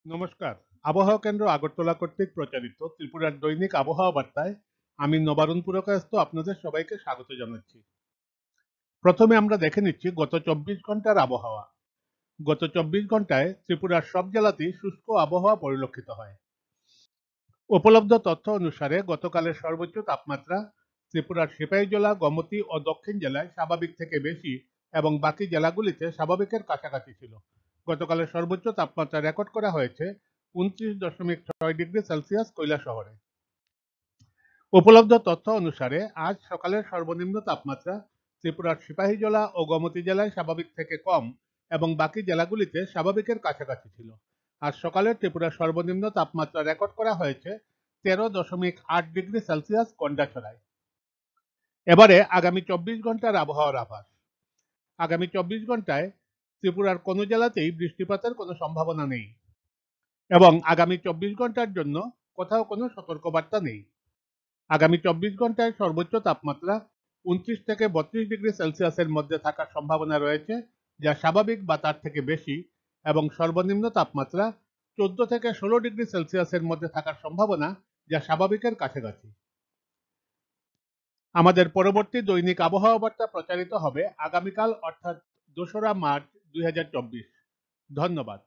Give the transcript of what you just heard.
নমস্কার। আবহাওয়া কেন্দ্র আগরতলা কর্তৃক প্রচারিত ত্রিপুরার দৈনিক আবহাওয়া বার্তায় আমি নবারুণ পুরকায়স্থ আপনাদের সবাইকে স্বাগত জানাচ্ছি। প্রথমে আমরা দেখে নিচ্ছি গত 24 ঘন্টার আবহাওয়া। গত 24 ঘন্টায় ত্রিপুরার সব জেলাতেই শুষ্ক আবহাওয়া পরিলক্ষিত হয়। উপলব্ধ তথ্য অনুসারে গতকালের সর্বোচ্চ তাপমাত্রা ত্রিপুরার সিপাহীজলা, গোমতী ও দক্ষিণ জেলায় স্বাভাবিক থেকে বেশি এবং বাকি জেলাগুলিতে স্বাভাবিকের কাছাকাছি ছিল। গতকালের সর্বোচ্চ তাপমাত্রা রেকর্ড করা হয়েছে 29.6 ডিগ্রি সেলসিয়াস কৈলাসহরে। উপলব্ধ তথ্য অনুসারে আজ সকালের সর্বনিম্ন তাপমাত্রা ত্রিপুরার সিপাহীজলা ও গোমতী জেলায় স্বাভাবিক থেকে কম এবং বাকি জেলাগুলিতে স্বাভাবিকের কাছাকাছি ছিল। আজ সকালে ত্রিপুরার সর্বনিম্ন তাপমাত্রা রেকর্ড করা হয়েছে 13.8 ডিগ্রি সেলসিয়াস কন্ডাছড়ায়। এবারে আগামী 24 ঘন্টার আবহাওয়ার আভাস। আগামী 24 ঘন্টায় ত্রিপুরার কোনো জেলাতেই বৃষ্টিপাতের কোনো সম্ভাবনা নেই এবং আগামী 24 ঘন্টার জন্য কোথাও কোনো সতর্কবার্তা নেই। আগামী 24 ঘন্টায় সর্বোচ্চ তাপমাত্রা 29 থেকে 32 ডিগ্রি সেলসিয়াসের মধ্যে থাকার সম্ভাবনা রয়েছে, যা স্বাভাবিক বা তার থেকে বেশি, এবং সর্বনিম্ন তাপমাত্রা 14 থেকে 16 ডিগ্রি সেলসিয়াসের মধ্যে থাকার সম্ভাবনা, যা স্বাভাবিকের কাছাকাছি। আমাদের পরবর্তী দৈনিক আবহাওয়া বার্তা প্রচারিত হবে আগামীকাল অর্থাৎ 2রা মার্চ 2024। ধন্যবাদ।